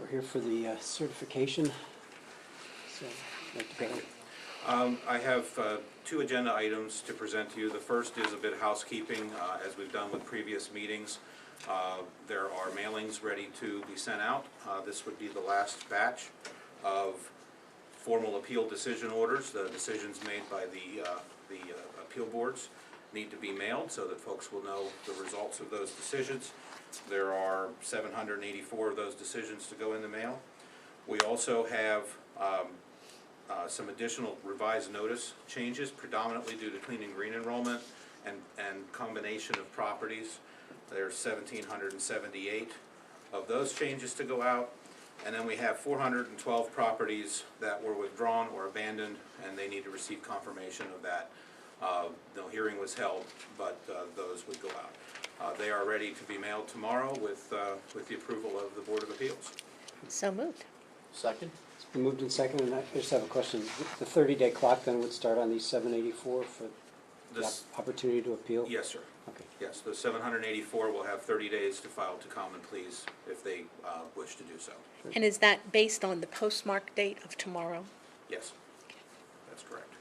We're here for the certification. So, I'd like to go ahead. I have two agenda items to present to you. The first is a bit of housekeeping, as we've done with previous meetings. There are mailings ready to be sent out. This would be the last batch of formal appeal decision orders. The decisions made by the appeal boards need to be mailed so that folks will know the results of those decisions. There are 784 of those decisions to go in the mail. We also have some additional revised notice changes, predominantly due to clean and green enrollment and combination of properties. There's 1,778 of those changes to go out. And then we have 412 properties that were withdrawn or abandoned, and they need to receive confirmation of that. No hearing was held, but those would go out. They are ready to be mailed tomorrow with the approval of the Board of Appeals. So moved. Second? It's been moved and seconded, and I just have a question. The 30-day clock then would start on these 784 for the opportunity to appeal? Yes, sir. Okay. Yes, the 784 will have 30 days to file to Common Pleas if they wish to do so. And is that based on the postmark date of tomorrow? Yes, that's correct.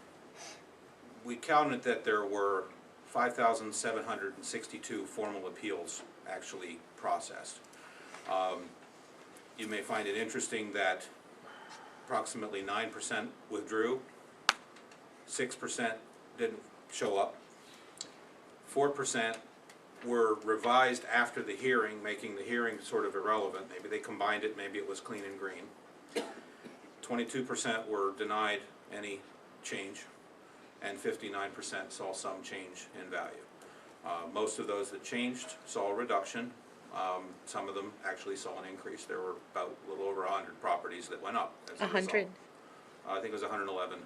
We counted that there were 5,762 formal appeals actually processed. You may find it interesting that approximately 9% withdrew, 6% didn't show up, 4% were revised after the hearing, making the hearing sort of irrelevant. Maybe they combined it, maybe it was clean and green. 22% were denied any change, and 59% saw some change in value. Most of those that changed saw a reduction. Some of them actually saw an increase. There were about a little over 100 properties that went up as a 100? result. I think it was 111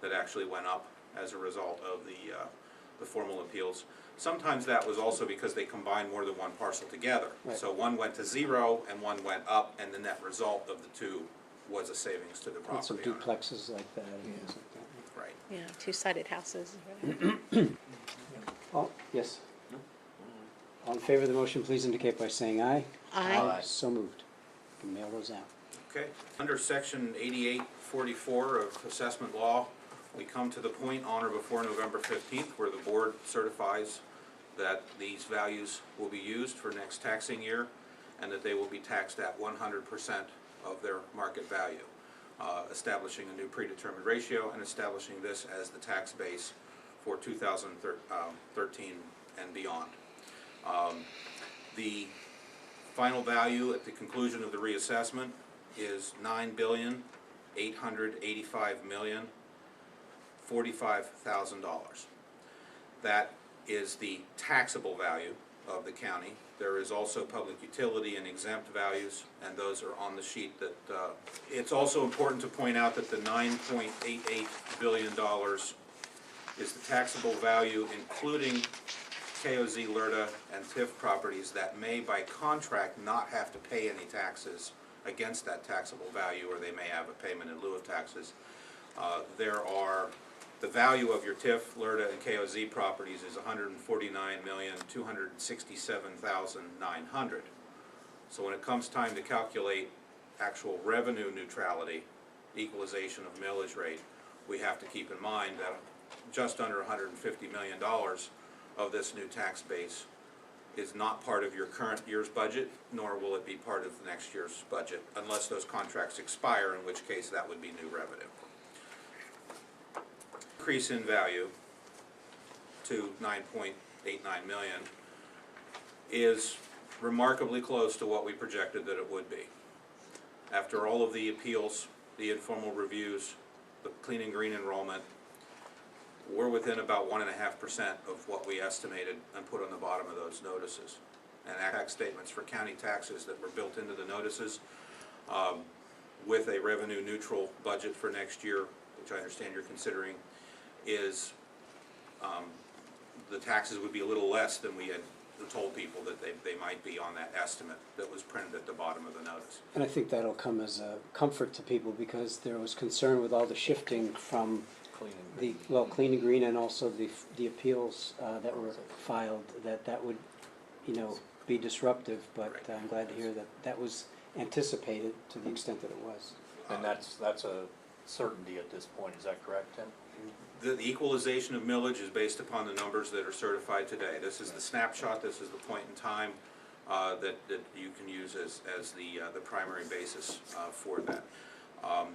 that actually went up as a result of the formal appeals. Sometimes that was also because they combined more than one parcel together. Right. So one went to 0 and one went up, and the net result of the two was a savings to the And some property owner. duplexes like that and things like that. Right. Yeah, two-sided houses. Oh, yes. All in favor of the motion, please indicate by saying aye. Aye. Aye. So moved. You can mail those out. Okay. Under section 8844 of assessment law, we come to the point on or before November 15th where the board certifies that these values will be used for next taxing year and that they will be taxed at 100% of their market value, establishing a new predetermined ratio and establishing this as the tax base for 2013 and beyond. The final value at the conclusion of the reassessment is $9,885,045,000. That is the taxable value of the county. There is also public utility and exempt values, and those are on the sheet. That it's also important to point out that the $9.88 billion is the taxable value, including KOZ, Lertas, and TIFF properties that may, by contract, not have to pay any taxes against that taxable value, or they may have a payment in lieu of taxes. The value of your TIFF, Lertas, and KOZ properties is $149,267,900. So when it comes time to calculate actual revenue neutrality, equalization of millage rate, we have to keep in mind that just under $150 million of this new tax base is not part of your current year's budget, nor will it be part of next year's budget, unless those contracts expire, in which case that would be new revenue. Increase in value to $9.89 million is remarkably close to what we projected that it would be. After all of the appeals, the informal reviews, the clean and green enrollment, we're within about 1.5% of what we estimated and put on the bottom of those notices. And tax statements for county taxes that were built into the notices with a revenue neutral budget for next year, which I understand you're considering, is the taxes would be a little less than we had told people that they might be on that estimate that was printed at the bottom of the notice. And I think that'll come as a comfort to people because there was concern with all the shifting from clean and green and also the appeals that were filed, that would, be disruptive, but Right. I'm glad to hear that was anticipated to the extent that it was. And that's a certainty at this point, is that correct, Tim? The equalization of millage is based upon the numbers that are certified today. This is the snapshot, this is the point in time that you can use as the primary basis for that.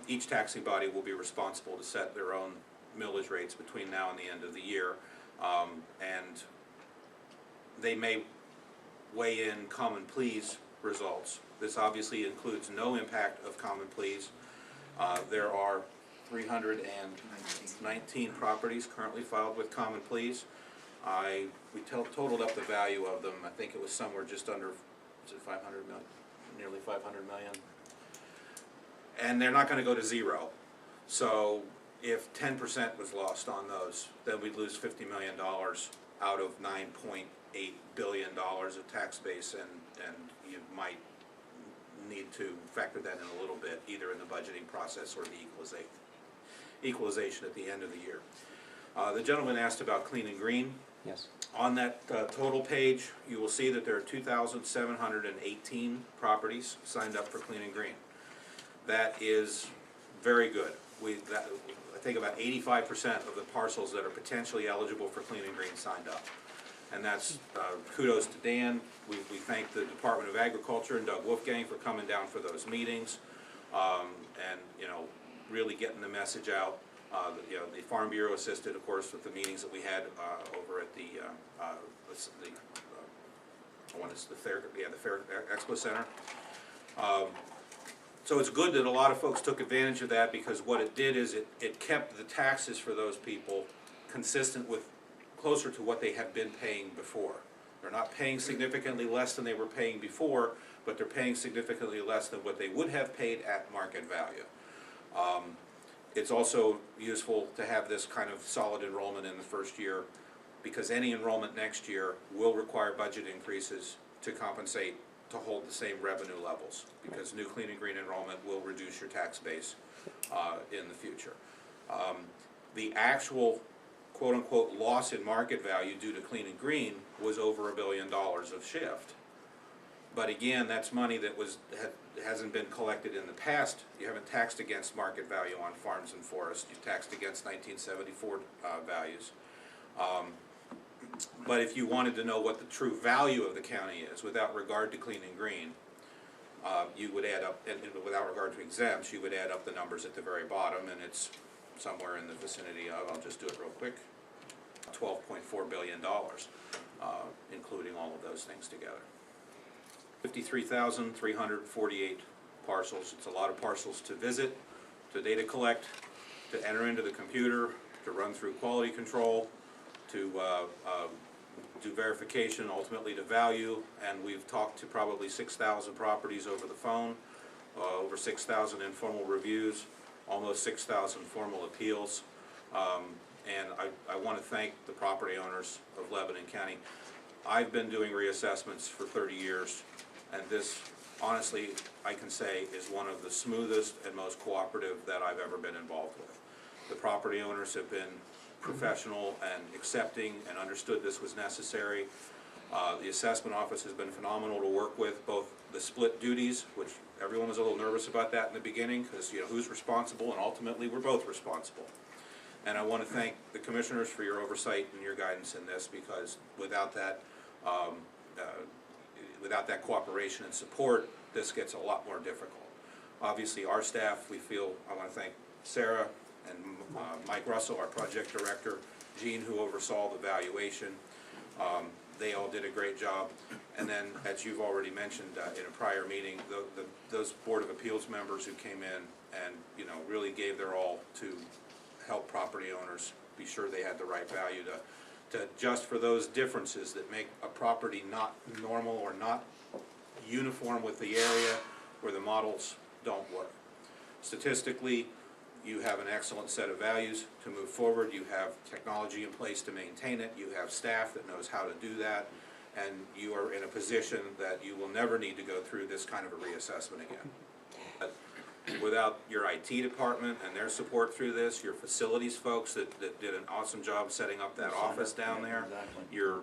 Each taxing body will be responsible to set their own millage rates between now and the end of the year, and they may weigh in common pleas results. This obviously includes no impact of common pleas. There are 319 properties currently filed with common pleas. We totaled up the value of them. I think it was somewhere just under, is it 500 million? Nearly 500 million. And they're not going to go to zero. So if 10% was lost on those, then we'd lose $50 million out of $9.8 billion of tax base, and you might need to factor that in a little bit, either in the budgeting process or the equalization at the end of the year. The gentleman asked about clean and green. Yes. On that total page, you will see that there are 2,718 properties signed up for clean and green. That is very good. I think about 85% of the parcels that are potentially eligible for clean and green signed up. And that's kudos to Dan. We thank the Department of Agriculture and Doug Wolfgang for coming down for those meetings, and really getting the message out. The Farm Bureau assisted, of course, with the meetings that we had over at the Fair Expo Center. So it's good that a lot of folks took advantage of that, because what it did is it kept the taxes for those people consistent with closer to what they have been paying before. They're not paying significantly less than they were paying before, but they're paying significantly less than what they would have paid at market value. It's also useful to have this kind of solid enrollment in the first year, because any enrollment next year will require budget increases to compensate to hold the same revenue levels, because new clean and green enrollment will reduce your tax base in the future. The actual quote-unquote loss in market value due to clean and green was over $1 billion of shift. But again, that's money that hasn't been collected in the past. You haven't taxed against market value on farms and forests. You've taxed against 1974 values. But if you wanted to know what the true value of the county is, without regard to clean and green, you would add up, and without regard to exempts, you would add up the numbers at the very bottom, and it's somewhere in the vicinity of, I'll just do it real quick, $12.4 billion, including all of those things together. 53,348 parcels. It's a lot of parcels to visit, to data collect, to enter into the computer, to run through quality control, to do verification, ultimately to value, and we've talked to probably 6,000 properties over the phone, over 6,000 informal reviews, almost 6,000 formal appeals, and I want to thank the property owners of Lebanon County. I've been doing reassessments for 30 years, and this, honestly, I can say, is one of the smoothest and most cooperative that I've ever been involved with. The property owners have been professional and accepting and understood this was necessary. The assessment office has been phenomenal to work with, both the split duties, which everyone was a little nervous about that in the beginning, because who's responsible, and ultimately we're both responsible. And I want to thank the commissioners for your oversight and your guidance in this, because without that cooperation and support, this gets a lot more difficult. Obviously, our staff, I want to thank Sarah and Mike Russell, our project director, Gene, who oversaw the valuation. They all did a great job. And then, as you've already mentioned in a prior meeting, those Board of Appeals members who came in and really gave their all to help property owners be sure they had the right value to adjust for those differences that make a property not normal or not uniform with the area where the models don't work. Statistically, you have an excellent set of values to move forward. You have technology in place to maintain it. You have staff that knows how to do that. And you are in a position that you will never need to go through this kind of a reassessment again. But without your IT department and their support through this, your facilities folks that did an awesome job setting up that office down there, your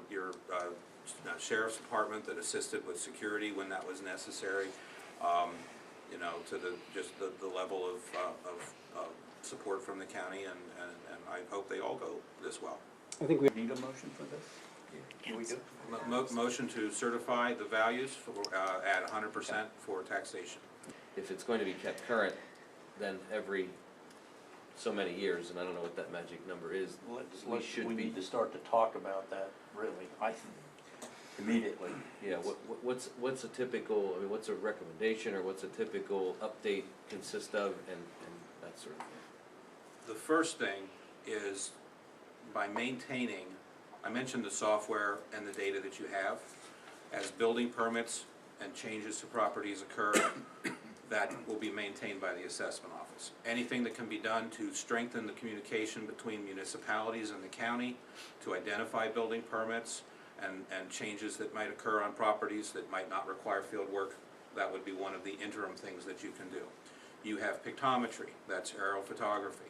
sheriff's department that assisted with security when that was necessary, you know, to just the level of support from the county, and I hope they all go this well. I think we, Need a motion for this? Do we do? Motion to certify the values for, at 100% for taxation. If it's going to be kept current, then every so many years, and I don't know what that magic number is, We need to start to talk about that, really, I think, immediately. yeah, what's a typical, I mean, what's a recommendation, or what's a typical update consist of, and that sort of thing? The first thing is by maintaining, I mentioned the software and the data that you have. As building permits and changes to properties occur, that will be maintained by the assessment office. Anything that can be done to strengthen the communication between municipalities and the county to identify building permits and changes that might occur on properties that might not require field work, that would be one of the interim things that you can do. You have Pictometry, that's aerial photography.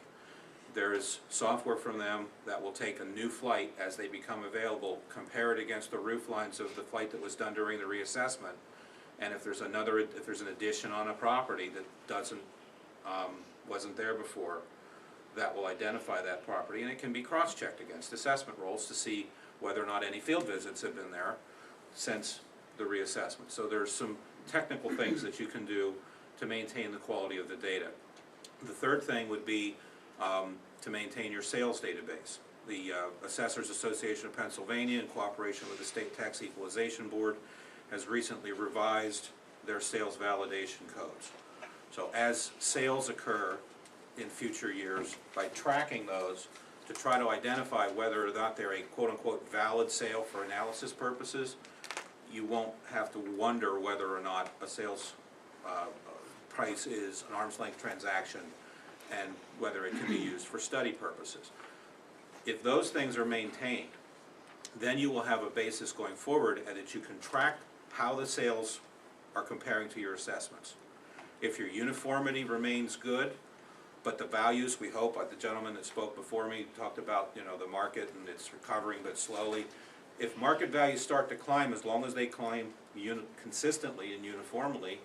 There is software from them that will take a new flight as they become available, compare it against the roof lines of the flight that was done during the reassessment, and if there's an addition on a property that wasn't there before, that will identify that property, and it can be cross-checked against assessment rolls to see whether or not any field visits have been there since the reassessment. So there's some technical things that you can do to maintain the quality of the data. The third thing would be to maintain your sales database. The Assessors Association of Pennsylvania, in cooperation with the State Tax Equalization Board, has recently revised their sales validation codes. So as sales occur in future years, by tracking those to try to identify whether or not they're a quote-unquote valid sale for analysis purposes, you won't have to wonder whether or not a sales price is an arm's length transaction and whether it can be used for study purposes. If those things are maintained, then you will have a basis going forward and that you can track how the sales are comparing to your assessments. If your uniformity remains good, but the values, we hope, like the gentleman that spoke before me talked about, you know, the market and it's recovering but slowly. If market values start to climb, as long as they climb consistently and uniformly,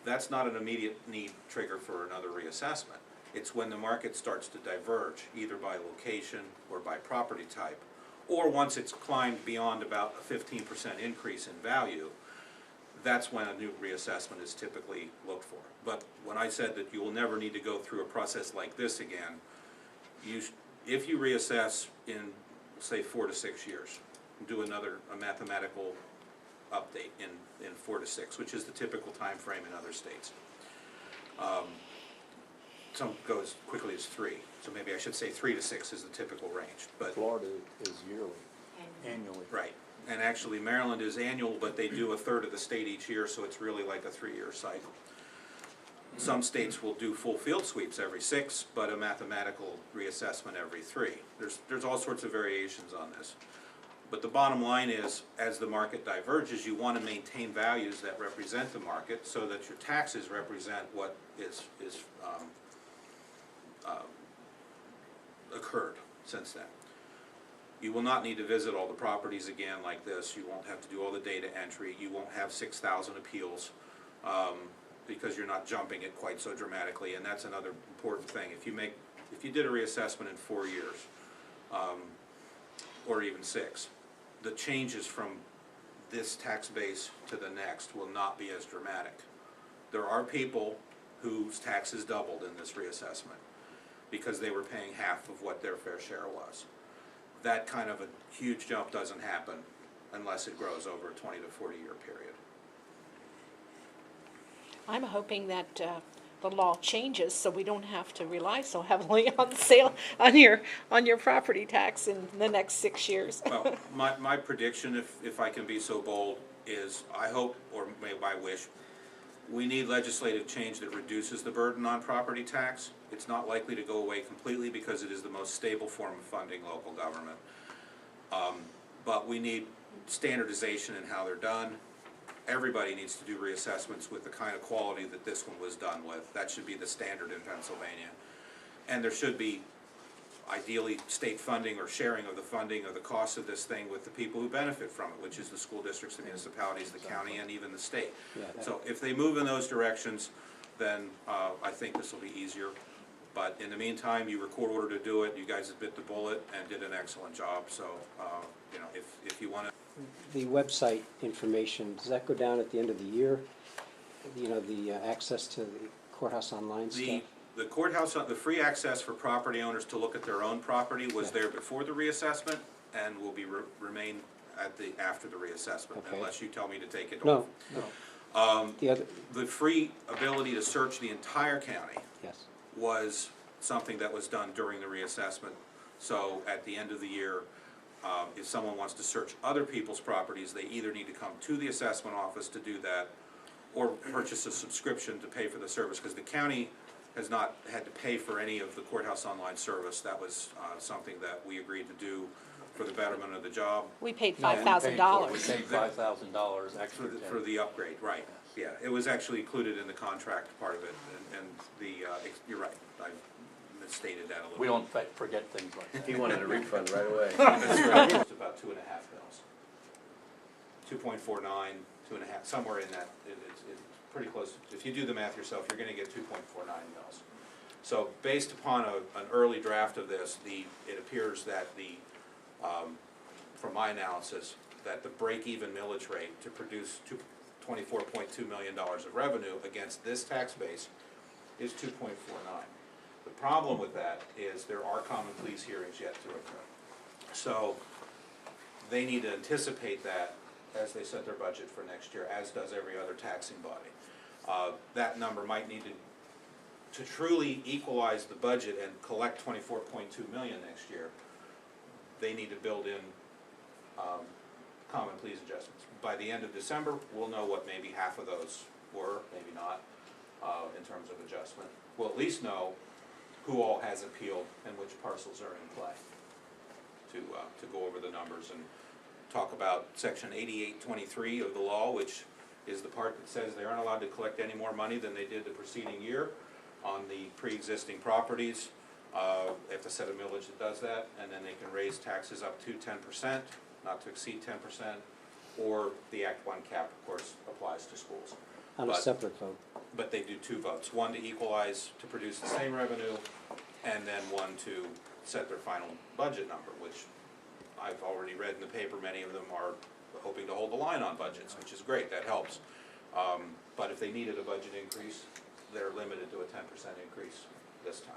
that's not an immediate need trigger for another reassessment. It's when the market starts to diverge, either by location or by property type, or once it's climbed beyond about a 15% increase in value, that's when a new reassessment is typically looked for. But when I said that you will never need to go through a process like this again, if you reassess in, say, 4 to 6 years, do a mathematical update in 4 to 6, which is the typical time frame in other states. Some go as quickly as 3, so maybe I should say 3 to 6 is the typical range. But Florida is yearly, annually. right, and actually Maryland is annual, but they do a third of the state each year, so it's really like a 3-year cycle. Some states will do full field sweeps every 6, but a mathematical reassessment every 3. There's all sorts of variations on this. But the bottom line is, as the market diverges, you want to maintain values that represent the market so that your taxes represent what is occurred since then. You will not need to visit all the properties again like this. You won't have to do all the data entry. You won't have 6,000 appeals because you're not jumping it quite so dramatically, and that's another important thing. If you did a reassessment in 4 years, or even 6, the changes from this tax base to the next will not be as dramatic. There are people whose taxes doubled in this reassessment because they were paying half of what their fair share was. That kind of a huge jump doesn't happen unless it grows over a 20 to 40 year period. I'm hoping that the law changes so we don't have to rely so heavily on sale, on your property tax in the next 6 years. Well, my prediction, if I can be so bold, is I hope, or maybe I wish, we need legislative change that reduces the burden on property tax. It's not likely to go away completely because it is the most stable form of funding local government. But we need standardization in how they're done. Everybody needs to do reassessments with the kind of quality that this one was done with. That should be the standard in Pennsylvania. And there should be ideally state funding or sharing of the funding of the cost of this thing with the people who benefit from it, which is the school districts, the municipalities, the county, and even the state. Yeah, that- So if they move in those directions, then I think this will be easier. But in the meantime, you were court ordered to do it, you guys have bit the bullet and did an excellent job, so, you know, if you wanna. The website information, does that go down at the end of the year? You know, the access to the courthouse online stuff? The courthouse, the free access for property owners to look at their own property was Yeah. there before the reassessment and will be, remain after the reassessment, Okay. unless you tell me to take it off. No, The the other, free ability to search the entire county yes, was something that was done during the reassessment. So at the end of the year, if someone wants to search other people's properties, they either need to come to the assessment office to do that or purchase a subscription to pay for the service, because the county has not had to pay for any of the courthouse online service. That was something that we agreed to do for the betterment of the job. We paid No, we $5,000. We paid $5,000 extra. For the upgrade, right, yeah, it was actually included in the contract part of it, and you're right, I misstated that a little bit. We don't forget things like that. He wanted a refund right away. It's about 2.5 mils. 2.49, 2.5, somewhere in that, it's pretty close. If you do the math yourself, you're gonna get 2.49 mils. So based upon an early draft of this, it appears that from my analysis, that the break-even millage rate to produce $24.2 million of revenue against this tax base is 2.49. The problem with that is there are common pleas hearings yet to occur. So they need to anticipate that as they set their budget for next year, as does every other taxing body. That number might need to truly equalize the budget and collect 24.2 million next year. They need to build in common pleas adjustments. By the end of December, we'll know what maybe half of those were, maybe not, in terms of adjustment. We'll at least know who all has appealed and which parcels are in play to go over the numbers and talk about section 8823 of the law, which is the part that says they aren't allowed to collect any more money than they did the preceding year on the pre-existing properties. They have to set a millage that does that, and then they can raise taxes up to 10%, not to exceed 10%, or the Act 1 cap, of course, applies to schools. on a separate vote. But they do two votes, one to equalize, to produce the same revenue, and then one to set their final budget number, which I've already read in the paper, many of them are hoping to hold the line on budgets, which is great, that helps. But if they needed a budget increase, they're limited to a 10% increase this time.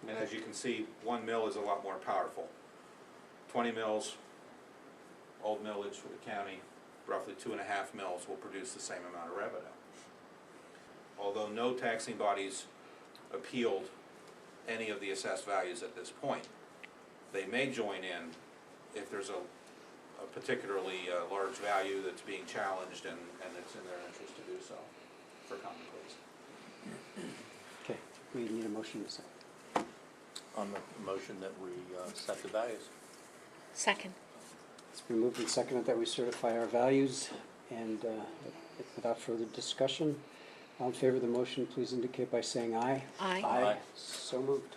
And as you can see, 1 mil is a lot more powerful. 20 mils, old millage for the county, roughly 2.5 mils will produce the same amount of revenue. Although no taxing bodies appealed any of the assessed values at this point, they may join in if there's a particularly large value that's being challenged and it's in their interest to do so for common pleas. Okay, we need a motion in a second. On the motion that we set the values. Second. It's been moved and seconded that we certify our values, and without further discussion, all in favor of the motion, please indicate by saying aye. Aye. Aye. So moved.